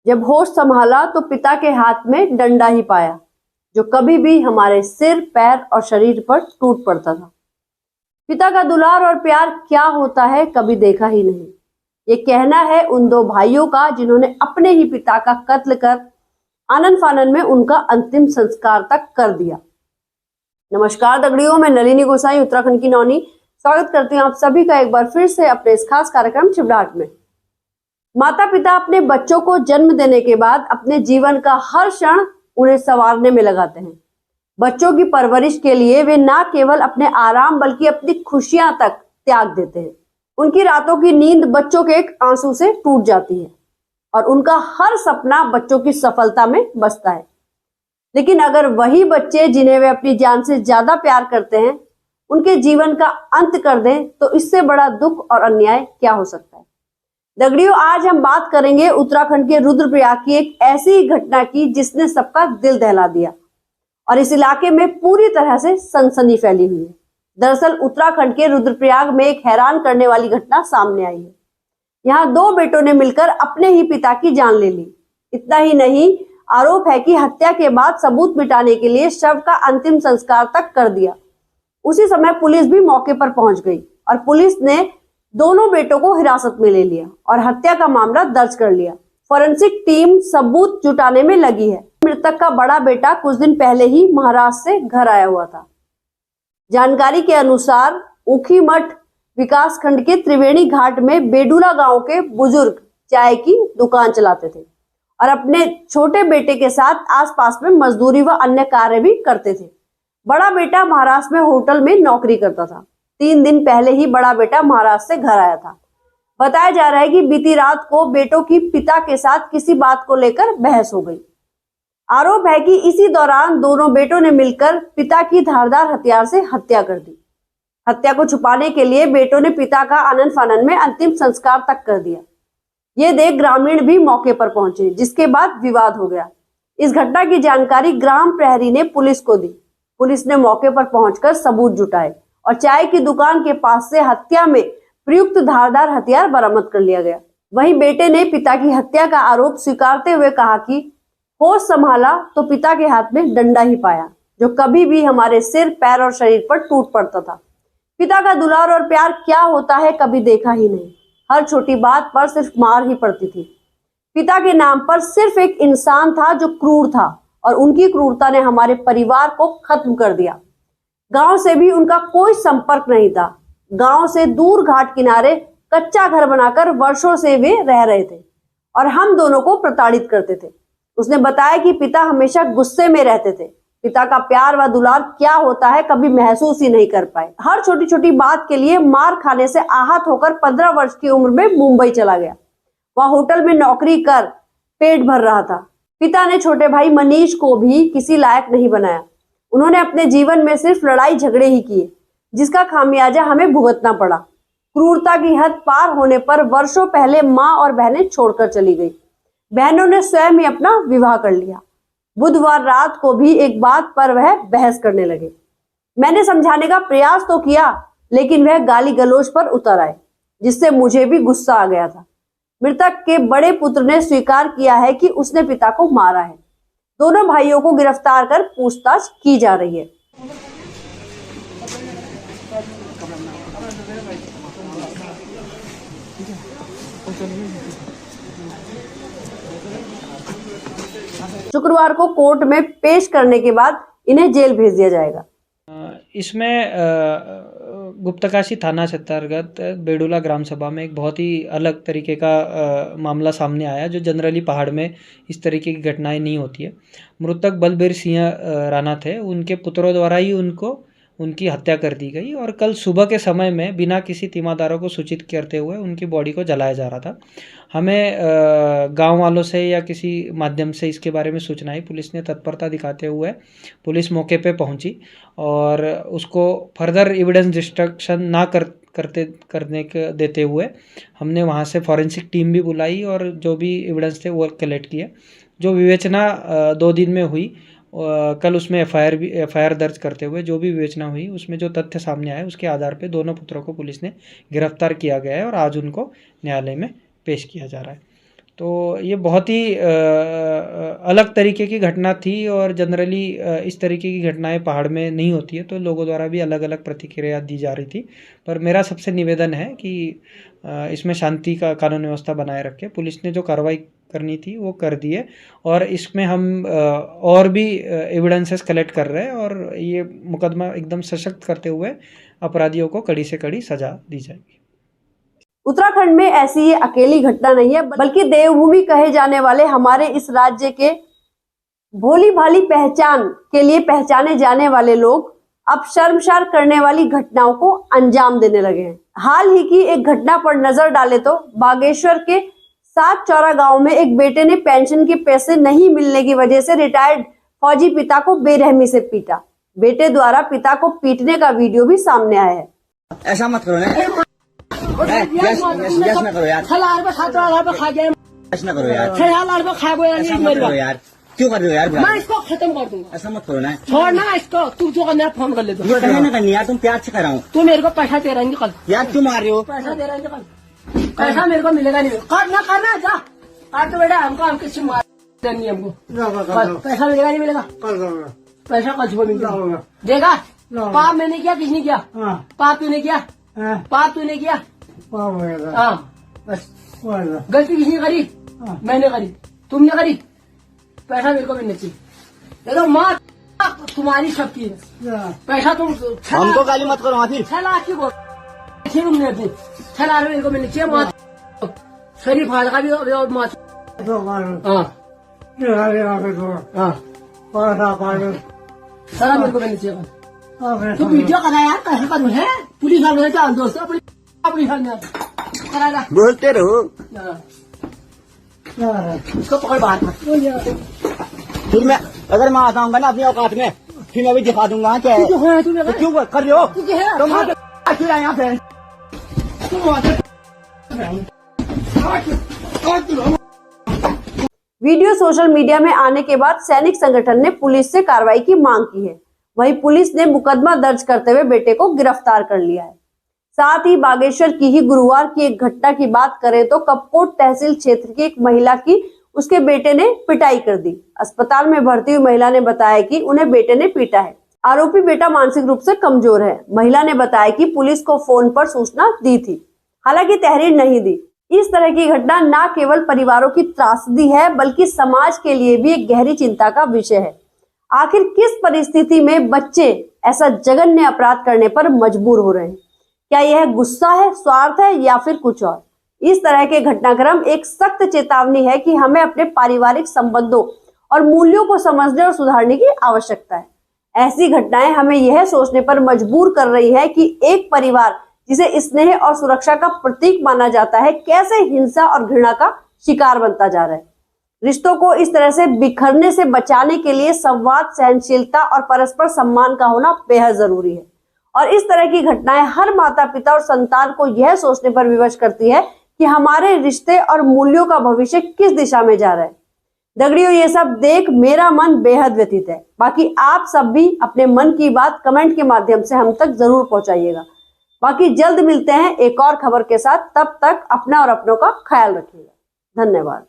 जब होश संभाला तो पिता के हाथ में डंडा ही पाया, जो कभी भी हमारे सिर, पैर और शरीर पर टूट पड़ता था। पिता का दुलार और प्यार क्या होता है कभी देखा ही नहीं। ये कहना है उन दो भाइयों का जिन्होंने अपने ही पिता का कत्ल कर आनन फानन में उनका अंतिम संस्कार तक कर दिया। नमस्कार दगड़ियों, मैं नलिनी गोसाई उत्तराखंड की नौनी स्वागत करती हूँ आप सभी का एक बार फिर से अपने इस खास कार्यक्रम चिबड़ाहट में। माता पिता अपने बच्चों को जन्म देने के बाद अपने जीवन का हर क्षण उन्हें संवारने में लगाते हैं। बच्चों की परवरिश के लिए वे न केवल अपने आराम बल्कि अपनी खुशियां तक त्याग देते हैं। उनकी रातों की नींद बच्चों के एक आंसू से टूट जाती है और उनका हर सपना बच्चों की सफलता में बसता है। लेकिन अगर वही बच्चे जिन्हें वे अपनी जान से ज्यादा प्यार करते हैं उनके जीवन का अंत कर दें तो इससे बड़ा दुख और अन्याय क्या हो सकता है। दगड़ियों, आज हम बात करेंगे उत्तराखंड के रुद्रप्रयाग की एक ऐसी घटना की जिसने सबका दिल दहला दिया और इस इलाके में पूरी तरह से सनसनी फैली हुई है। दरअसल उत्तराखंड के रुद्रप्रयाग में एक हैरान करने वाली घटना सामने आई है। यहाँ दो बेटों ने मिलकर अपने ही पिता की जान ले ली। इतना ही नहीं, आरोप है कि हत्या के बाद सबूत मिटाने के लिए शव का अंतिम संस्कार तक कर दिया। उसी समय पुलिस भी मौके पर पहुंच गई और पुलिस ने दोनों बेटों को हिरासत में ले लिया और हत्या का मामला दर्ज कर लिया। फोरेंसिक टीम सबूत जुटाने में लगी है। मृतक का बड़ा बेटा कुछ दिन पहले ही महाराष्ट्र से घर आया हुआ था। जानकारी के अनुसार ऊखीमठ विकास खंड के त्रिवेणी घाट में बेडूला गांव के बुजुर्ग चाय की दुकान चलाते थे और अपने छोटे बेटे के साथ आसपास में मजदूरी व अन्य कार्य भी करते थे। बड़ा बेटा महाराष्ट्र में होटल में नौकरी करता था। 3 दिन पहले ही बड़ा बेटा महाराष्ट्र से घर आया था। बताया जा रहा है कि बीती रात को बेटों की पिता के साथ किसी बात को लेकर बहस हो गई। आरोप है कि इसी दौरान दोनों बेटों ने मिलकर पिता की धारदार हथियार से हत्या कर दी। हत्या को छुपाने के लिए बेटों ने पिता का आनन फानन में अंतिम संस्कार तक कर दिया। ये देख ग्रामीण भी मौके पर पहुंचे, जिसके बाद विवाद हो गया। इस घटना की जानकारी ग्राम प्रहरी ने पुलिस को दी। पुलिस ने मौके पर पहुंचकर सबूत जुटाए और चाय की दुकान के पास से हत्या में प्रयुक्त धारदार हथियार बरामद कर लिया गया। वहीं बेटे ने पिता की हत्या का आरोप स्वीकारते हुए कहा कि होश संभाला तो पिता के हाथ में डंडा ही पाया, जो कभी भी हमारे सिर, पैर और शरीर पर टूट पड़ता था। पिता का दुलार और प्यार क्या होता है कभी देखा ही नहीं। हर छोटी बात पर सिर्फ मार ही पड़ती थी। पिता के नाम पर सिर्फ एक इंसान था जो क्रूर था और उनकी क्रूरता ने हमारे परिवार को खत्म कर दिया। गांव से भी उनका कोई संपर्क नहीं था। गांव से दूर घाट किनारे कच्चा घर बनाकर वर्षों से वे रह रहे थे और हम दोनों को प्रताड़ित करते थे। उसने बताया कि पिता हमेशा गुस्से में रहते थे। पिता का प्यार व दुलार क्या होता है कभी महसूस ही नहीं कर पाए। हर छोटी छोटी बात के लिए मार खाने से आहत होकर 15 वर्ष की उम्र में मुंबई चला गया। वह होटल में नौकरी कर पेट भर रहा था। पिता ने छोटे भाई मनीष को भी किसी लायक नहीं बनाया। उन्होंने अपने जीवन में सिर्फ लड़ाई झगड़े ही किए, जिसका खामियाजा हमें भुगतना पड़ा। क्रूरता की हद पार होने पर वर्षों पहले माँ और बहनें छोड़कर चली गई। बहनों ने स्वयं ही अपना विवाह कर लिया। बुधवार रात को भी एक बात पर वह बहस करने लगे। मैंने समझाने का प्रयास तो किया, लेकिन वह गाली गलौज पर उतर आए, जिससे मुझे भी गुस्सा आ गया था। मृतक के बड़े पुत्र ने स्वीकार किया है कि उसने पिता को मारा है। दोनों भाइयों को गिरफ्तार कर पूछताछ की जा रही है। शुक्रवार को कोर्ट में पेश करने के बाद इन्हें जेल भेज दिया जाएगा। इसमें गुप्तकाशी थाना अंतर्गत बेडूला ग्राम सभा में एक बहुत ही अलग तरीके का मामला सामने आया, जो जनरली पहाड़ में इस तरीके की घटनाएं नहीं होती है। मृतक बलबीर सिंह राणा थे। उनके पुत्रों द्वारा ही उनकी हत्या कर दी गई और कल सुबह के समय में बिना किसी तीमारदारों को सूचित करते हुए उनकी बॉडी को जलाया जा रहा था। हमें गांव वालों से या किसी माध्यम से इसके बारे में सूचना आई। पुलिस ने तत्परता दिखाते हुए पुलिस मौके पे पहुंची और उसको फर्दर एविडेंस डिस्ट्रक्शन ना करने के देते हुए हमने वहां से फॉरेंसिक टीम भी बुलाई और जो भी एविडेंस थे वो कलेक्ट किए। जो विवेचना 2 दिन में हुई, कल उसमें एफआईआर दर्ज करते हुए जो भी विवेचना हुई उसमें जो तथ्य सामने आए उसके आधार पर दोनों पुत्रों को पुलिस ने गिरफ्तार किया गया है और आज उनको न्यायालय में पेश किया जा रहा है। तो ये बहुत ही अलग तरीके की घटना थी और जनरली इस तरीके की घटनाएं पहाड़ में नहीं होती है, तो लोगों द्वारा भी अलग अलग प्रतिक्रिया दी जा रही थी। पर मेरा सबसे निवेदन है कि इसमें शांति का कानून व्यवस्था बनाए रखें। पुलिस ने जो कार्रवाई करनी थी वो कर दी है और इसमें हम और भी एविडेंसेस कलेक्ट कर रहे हैं और ये मुकदमा एकदम सशक्त करते हुए अपराधियों को कड़ी से कड़ी सजा दी जाएगी। उत्तराखंड में ऐसी ये अकेली घटना नहीं है, बल्कि देवभूमि कहे जाने वाले हमारे इस राज्य के भोली भाली पहचान के लिए पहचाने जाने वाले लोग अब शर्मसार करने वाली घटनाओं को अंजाम देने लगे हैं। हाल ही की एक घटना पर नजर डाले तो बागेश्वर के सात चौरा गांव में एक बेटे ने पेंशन के पैसे नहीं मिलने की वजह से रिटायर्ड फौजी पिता को बेरहमी से पीटा। बेटे द्वारा पिता को पीटने का वीडियो भी सामने आया है। ऐसा मत करो ना, यस ना करो यार, यस ना करो यार, ऐसा मत करो यार, क्यों कर रहे हो यार? मैं इसको खत्म कर दूंगा। ऐसा मत करो ना, छोड़ना इसको, तू जो करना है फोन कर ले दो। ये कहने ना करनी यार, तुम प्यार से कर रहा हूँ तू मेरे को पैसा दे रहा है कल, यार, क्यों मार रहे हो? पैसा दे रहा है कल, पैसा मेरे को मिलेगा नहीं। करना करना जा, आज तो बेटा हमको हम किसी मार देंगे हमको, पैसा मिलेगा नहीं मिलेगा, पैसा कल सुबह मिलेगा, देगा। पाप मैंने किया, किसने किया? पाप तूने किया, पाप तूने किया, हाँ बस। गलती किसने करी? मैंने करी, तुमने करी। पैसा मेरे को मिलना चाहिए। देखो माँ तुम्हारी सबकी है, पैसा तुम हमको गाली मत करो। फिर 6 लाख की बोल तुमने अपनी 6 लाख मेरे को मिलना चाहिए। माँ शरीफ हाल का भी माँ, हाँ सारा मेरे को मिलना चाहिए। तू वीडियो करा यार, कैसे करूँ है? पुलिस वाले जान दोस्त अपनी करा बोलते रहो, उसको पकड़ बाहर मत। फिर मैं अगर मैं आता हूँ ना अपनी औकात में, फिर मैं भी दिखा दूंगा क्या है। तो क्यों कर रहे हो तुम? फिर आए यहाँ पे वीडियो सोशल मीडिया में आने के बाद सैनिक संगठन ने पुलिस से कार्रवाई की मांग की है। वहीं पुलिस ने मुकदमा दर्ज करते हुए बेटे को गिरफ्तार कर लिया है। साथ ही बागेश्वर की ही गुरुवार की एक घटना की बात करें तो कपकोट तहसील क्षेत्र की एक महिला की उसके बेटे ने पिटाई कर दी। अस्पताल में भर्ती हुई महिला ने बताया कि उन्हें बेटे ने पीटा है। आरोपी बेटा मानसिक रूप से कमजोर है। महिला ने बताया कि पुलिस को फोन पर सूचना दी थी, हालांकि तहरीर नहीं दी। इस तरह की घटना न केवल परिवारों की त्रासदी है, बल्कि समाज के लिए भी एक गहरी चिंता का विषय है। आखिर किस परिस्थिति में बच्चे ऐसा जघन्य अपराध करने पर मजबूर हो रहे हैं? क्या यह गुस्सा है, स्वार्थ है या फिर कुछ और? इस तरह के घटनाक्रम एक सख्त चेतावनी है कि हमें अपने पारिवारिक संबंधों और मूल्यों को समझने और सुधारने की आवश्यकता है। ऐसी घटनाएं हमें यह सोचने पर मजबूर कर रही है कि एक परिवार जिसे स्नेह और सुरक्षा का प्रतीक माना जाता है, कैसे हिंसा और घृणा का शिकार बनता जा रहा है। रिश्तों को इस तरह से बिखरने से बचाने के लिए संवाद, सहनशीलता और परस्पर सम्मान का होना बेहद जरूरी है। और इस तरह की घटनाएं हर माता पिता और संतान को यह सोचने पर विवश करती है कि हमारे रिश्ते और मूल्यों का भविष्य किस दिशा में जा रहा है। दगड़ियों, ये सब देख मेरा मन बेहद व्यथित है। बाकी आप सब भी अपने मन की बात कमेंट के माध्यम से हम तक जरूर पहुंचाइएगा। बाकी जल्द मिलते हैं एक और खबर के साथ। तब तक अपना और अपनों का ख्याल रखिएगा। धन्यवाद।